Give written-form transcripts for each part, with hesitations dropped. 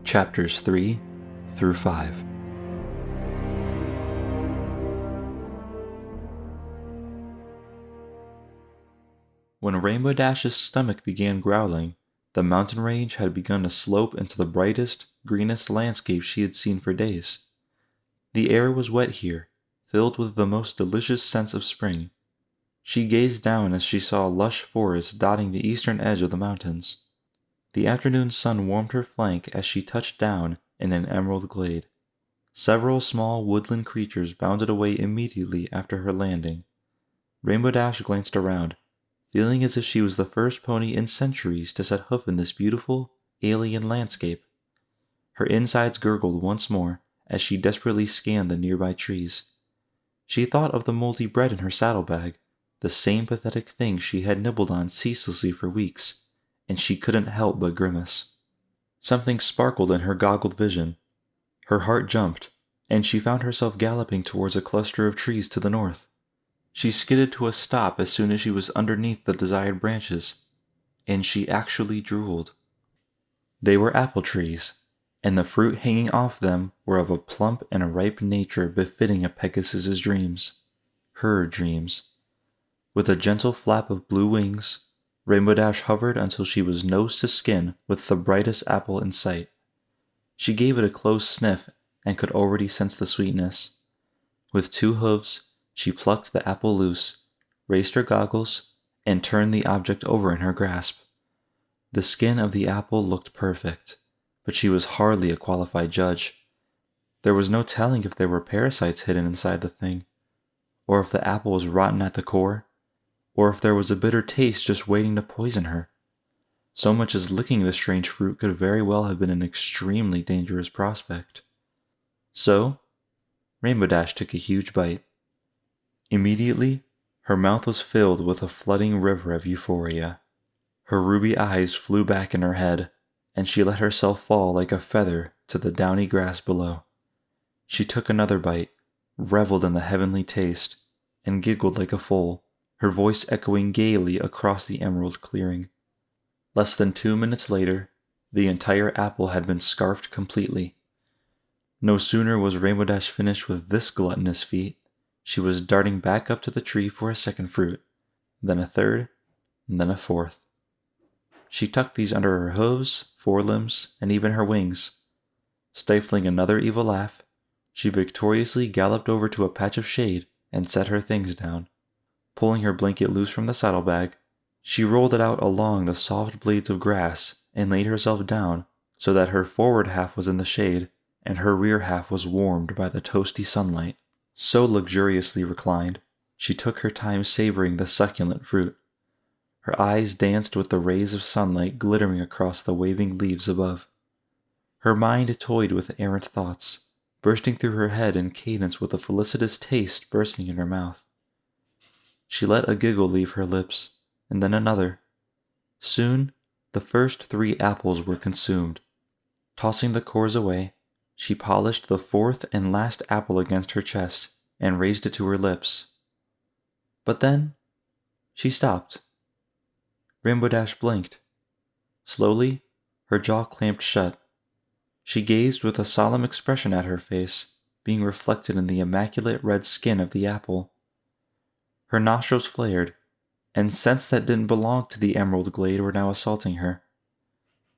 Chapters 3 through 5. When Rainbow Dash's stomach began growling, the mountain range had begun to slope into the brightest, greenest landscape she had seen for days. The air was wet here, filled with the most delicious scents of spring. She gazed down as she saw lush forests dotting the eastern edge of the mountains. The afternoon sun warmed her flank as she touched down in an emerald glade. Several small woodland creatures bounded away immediately after her landing. Rainbow Dash glanced around, feeling as if she was the first pony in centuries to set hoof in this beautiful, alien landscape. Her insides gurgled once more as she desperately scanned the nearby trees. She thought of the moldy bread in her saddlebag, the same pathetic thing she had nibbled on ceaselessly for weeks, and she couldn't help but grimace. Something sparkled in her goggled vision. Her heart jumped, and she found herself galloping towards a cluster of trees to the north. She skidded to a stop as soon as she was underneath the desired branches, and she actually drooled. They were apple trees, and the fruit hanging off them were of a plump and ripe nature befitting a Pegasus's dreams. Her dreams. With a gentle flap of blue wings, Rainbow Dash hovered until she was nose to skin with the brightest apple in sight. She gave it a close sniff and could already sense the sweetness. With 2 hooves, she plucked the apple loose, raised her goggles, and turned the object over in her grasp. The skin of the apple looked perfect, but she was hardly a qualified judge. There was no telling if there were parasites hidden inside the thing, or if the apple was rotten at the core, or if there was a bitter taste just waiting to poison her. So much as licking the strange fruit could very well have been an extremely dangerous prospect. So, Rainbow Dash took a huge bite. Immediately, her mouth was filled with a flooding river of euphoria. Her ruby eyes flew back in her head, and she let herself fall like a feather to the downy grass below. She took another bite, reveled in the heavenly taste, and giggled like a foal, her voice echoing gaily across the emerald clearing. Less than 2 minutes later, the entire apple had been scarfed completely. No sooner was Rainbow Dash finished with this gluttonous feat, she was darting back up to the tree for a second fruit, then a third, and then a fourth. She tucked these under her hooves, forelimbs, and even her wings. Stifling another evil laugh, she victoriously galloped over to a patch of shade and set her things down. Pulling her blanket loose from the saddlebag, she rolled it out along the soft blades of grass and laid herself down so that her forward half was in the shade and her rear half was warmed by the toasty sunlight. So luxuriously reclined, she took her time savoring the succulent fruit. Her eyes danced with the rays of sunlight glittering across the waving leaves above. Her mind toyed with errant thoughts, bursting through her head in cadence with a felicitous taste bursting in her mouth. She let a giggle leave her lips, and then another. Soon, the first 3 apples were consumed. Tossing the cores away, she polished the 4th and last apple against her chest and raised it to her lips. But then, she stopped. Rainbow Dash blinked. Slowly, her jaw clamped shut. She gazed with a solemn expression at her face, being reflected in the immaculate red skin of the apple. Her nostrils flared, and scents that didn't belong to the emerald glade were now assaulting her.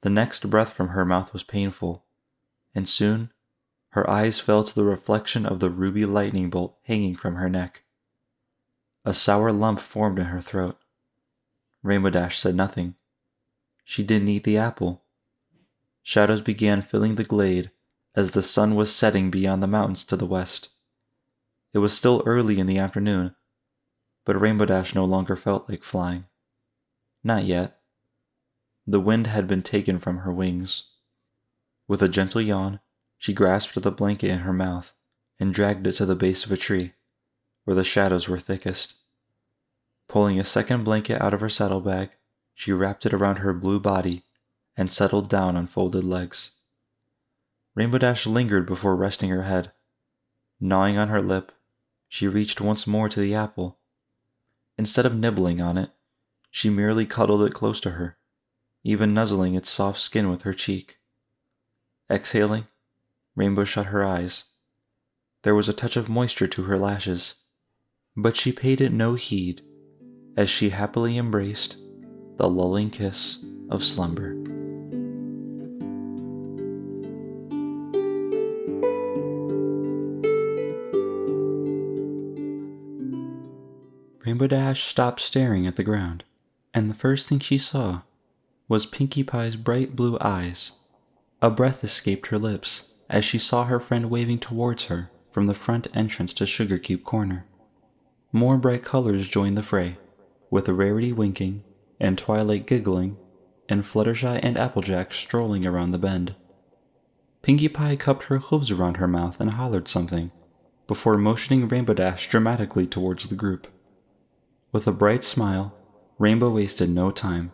The next breath from her mouth was painful, and soon her eyes fell to the reflection of the ruby lightning bolt hanging from her neck. A sour lump formed in her throat. Rainbow Dash said nothing. She didn't eat the apple. Shadows began filling the glade as the sun was setting beyond the mountains to the west. It was still early in the afternoon, but Rainbow Dash no longer felt like flying. Not yet. The wind had been taken from her wings. With a gentle yawn, she grasped the blanket in her mouth and dragged it to the base of a tree, where the shadows were thickest. Pulling a second blanket out of her saddlebag, she wrapped it around her blue body and settled down on folded legs. Rainbow Dash lingered before resting her head. Gnawing on her lip, she reached once more to the apple. Instead of nibbling on it, she merely cuddled it close to her, even nuzzling its soft skin with her cheek. Exhaling, Rainbow shut her eyes. There was a touch of moisture to her lashes, but she paid it no heed as she happily embraced the lulling kiss of slumber. Rainbow Dash stopped staring at the ground, and the first thing she saw was Pinkie Pie's bright blue eyes. A breath escaped her lips as she saw her friend waving towards her from the front entrance to Sugar Cube Corner. More bright colors joined the fray, with Rarity winking, and Twilight giggling, and Fluttershy and Applejack strolling around the bend. Pinkie Pie cupped her hooves around her mouth and hollered something, before motioning Rainbow Dash dramatically towards the group. With a bright smile, Rainbow wasted no time.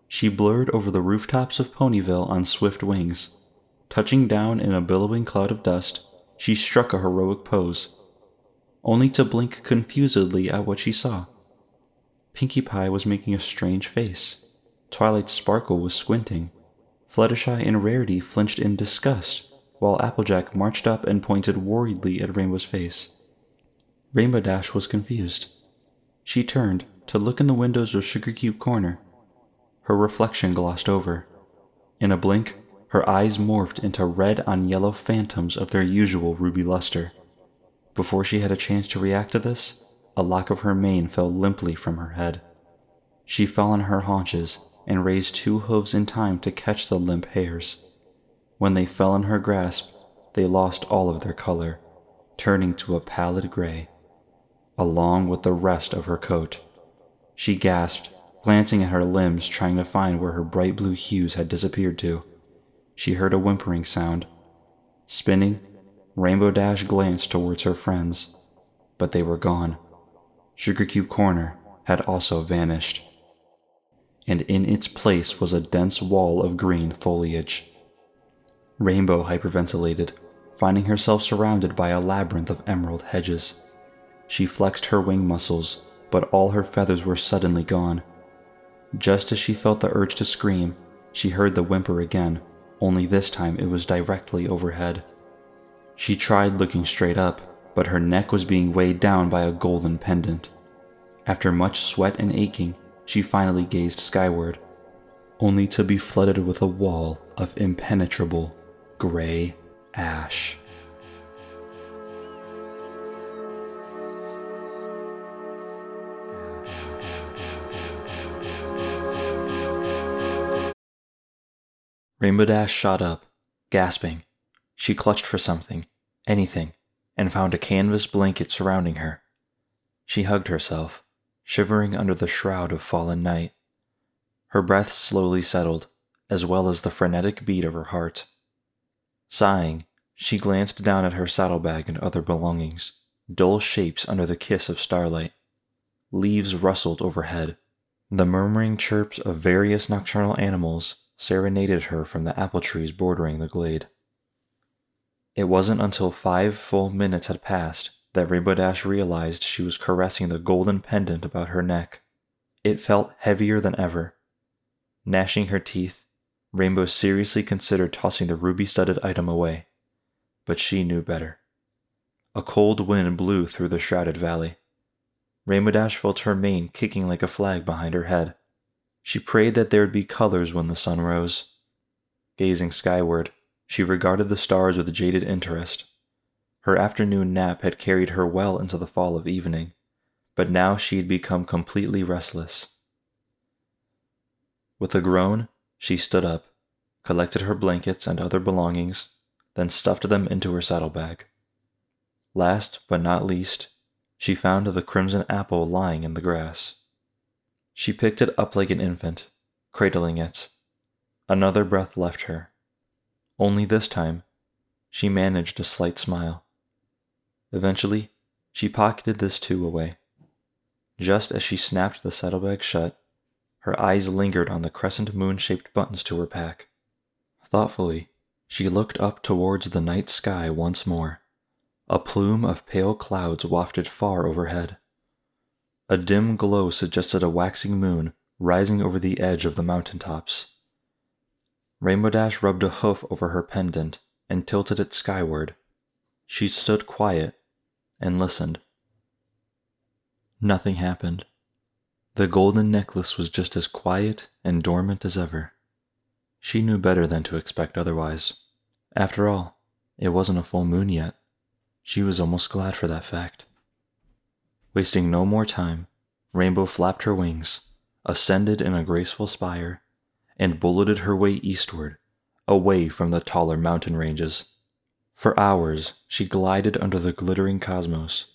She blurred over the rooftops of Ponyville on swift wings. Touching down in a billowing cloud of dust, she struck a heroic pose, only to blink confusedly at what she saw. Pinkie Pie was making a strange face. Twilight Sparkle was squinting. Fluttershy and Rarity flinched in disgust, while Applejack marched up and pointed worriedly at Rainbow's face. Rainbow Dash was confused. She turned to look in the windows of Sugar Cube Corner. Her reflection glossed over. In a blink, her eyes morphed into red-on-yellow phantoms of their usual ruby luster. Before she had a chance to react to this, a lock of her mane fell limply from her head. She fell on her haunches and raised two hooves in time to catch the limp hairs. When they fell in her grasp, they lost all of their color, turning to a pallid gray, along with the rest of her coat. She gasped, glancing at her limbs, trying to find where her bright blue hues had disappeared to. She heard a whimpering sound. Spinning, Rainbow Dash glanced towards her friends, but they were gone. Sugar Cube Corner had also vanished, and in its place was a dense wall of green foliage. Rainbow hyperventilated, finding herself surrounded by a labyrinth of emerald hedges. She flexed her wing muscles, but all her feathers were suddenly gone. Just as she felt the urge to scream, she heard the whimper again, only this time it was directly overhead. She tried looking straight up, but her neck was being weighed down by a golden pendant. After much sweat and aching, she finally gazed skyward, only to be flooded with a wall of impenetrable gray ash. Rainbow Dash shot up, gasping. She clutched for something, anything, and found a canvas blanket surrounding her. She hugged herself, shivering under the shroud of fallen night. Her breath slowly settled, as well as the frenetic beat of her heart. Sighing, she glanced down at her saddlebag and other belongings, dull shapes under the kiss of starlight. Leaves rustled overhead. The murmuring chirps of various nocturnal animals serenaded her from the apple trees bordering the glade. It wasn't until 5 full minutes had passed that Rainbow Dash realized she was caressing the golden pendant about her neck. It felt heavier than ever. Gnashing her teeth, Rainbow seriously considered tossing the ruby-studded item away, but she knew better. A cold wind blew through the shrouded valley. Rainbow Dash felt her mane kicking like a flag behind her head. She prayed that there would be colors when the sun rose. Gazing skyward, she regarded the stars with jaded interest. Her afternoon nap had carried her well into the fall of evening, but now she had become completely restless. With a groan, she stood up, collected her blankets and other belongings, then stuffed them into her saddlebag. Last but not least, she found the crimson apple lying in the grass. She picked it up like an infant, cradling it. Another breath left her. Only this time, she managed a slight smile. Eventually, she pocketed this too away. Just as she snapped the saddlebag shut, her eyes lingered on the crescent moon-shaped buttons to her pack. Thoughtfully, she looked up towards the night sky once more. A plume of pale clouds wafted far overhead. A dim glow suggested a waxing moon rising over the edge of the mountain tops. Rainbow Dash rubbed a hoof over her pendant and tilted it skyward. She stood quiet and listened. Nothing happened. The golden necklace was just as quiet and dormant as ever. She knew better than to expect otherwise. After all, it wasn't a full moon yet. She was almost glad for that fact. Wasting no more time, Rainbow flapped her wings, ascended in a graceful spire, and bulleted her way eastward, away from the taller mountain ranges. For hours, she glided under the glittering cosmos.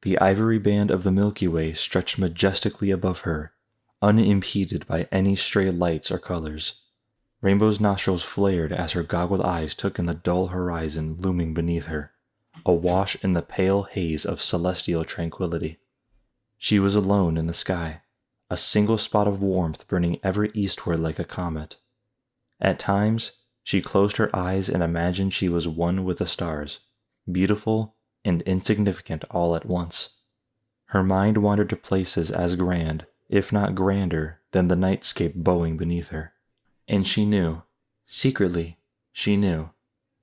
The ivory band of the Milky Way stretched majestically above her, unimpeded by any stray lights or colors. Rainbow's nostrils flared as her goggled eyes took in the dull horizon looming beneath her, awash in the pale haze of celestial tranquility. She was alone in the sky, a single spot of warmth burning ever eastward like a comet. At times, she closed her eyes and imagined she was one with the stars, beautiful and insignificant all at once. Her mind wandered to places as grand, if not grander, than the nightscape bowing beneath her. And she knew, secretly, she knew,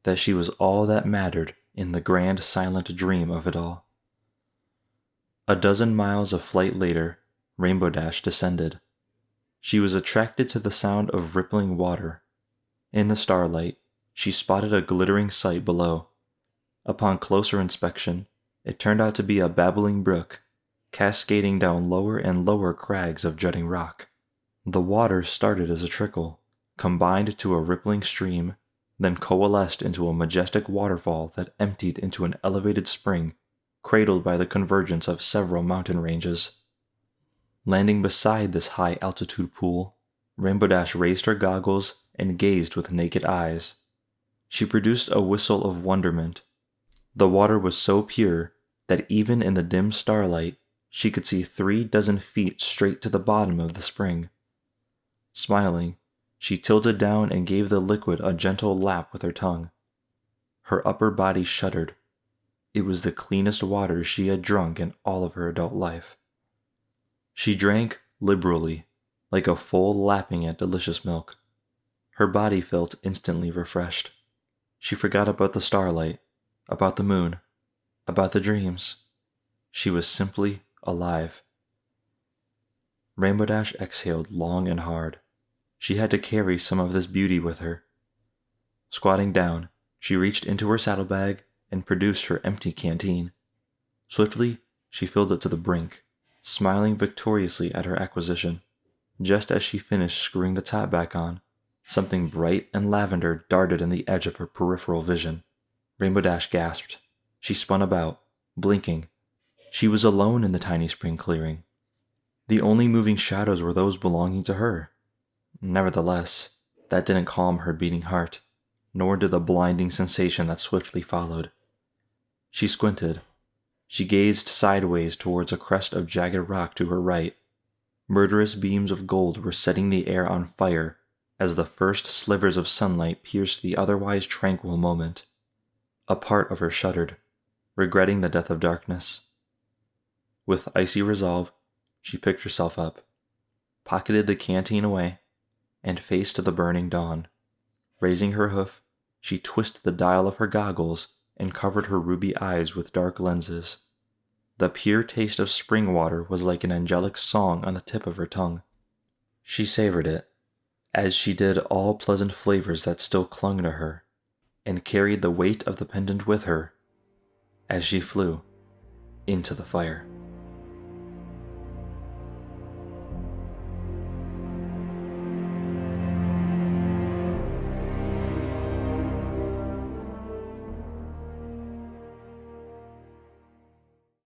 that she was all that mattered in the grand silent dream of it all. A dozen miles of flight later, Rainbow Dash descended. She was attracted to the sound of rippling water. In the starlight, she spotted a glittering sight below. Upon closer inspection, it turned out to be a babbling brook, cascading down lower and lower crags of jutting rock. The water started as a trickle, combined to a rippling stream, then coalesced into a majestic waterfall that emptied into an elevated spring, cradled by the convergence of several mountain ranges. Landing beside this high-altitude pool, Rainbow Dash raised her goggles and gazed with naked eyes. She produced a whistle of wonderment. The water was so pure that even in the dim starlight, she could see 36 feet straight to the bottom of the spring. Smiling, she tilted down and gave the liquid a gentle lap with her tongue. Her upper body shuddered. It was the cleanest water she had drunk in all of her adult life. She drank liberally, like a full lapping at delicious milk. Her body felt instantly refreshed. She forgot about the starlight, about the moon, about the dreams. She was simply alive. Rainbow Dash exhaled long and hard. She had to carry some of this beauty with her. Squatting down, she reached into her saddlebag and produced her empty canteen. Swiftly, she filled it to the brink, smiling victoriously at her acquisition. Just as she finished screwing the top back on, something bright and lavender darted in the edge of her peripheral vision. Rainbow Dash gasped. She spun about, blinking. She was alone in the tiny spring clearing. The only moving shadows were those belonging to her. Nevertheless, that didn't calm her beating heart, nor did the blinding sensation that swiftly followed. She squinted. She gazed sideways towards a crest of jagged rock to her right. Murderous beams of gold were setting the air on fire as the first slivers of sunlight pierced the otherwise tranquil moment. A part of her shuddered, regretting the death of darkness. With icy resolve, she picked herself up, pocketed the canteen away, and faced the burning dawn. Raising her hoof, she twisted the dial of her goggles and covered her ruby eyes with dark lenses. The pure taste of spring water was like an angelic song on the tip of her tongue. She savored it, as she did all pleasant flavors that still clung to her, and carried the weight of the pendant with her as she flew into the fire.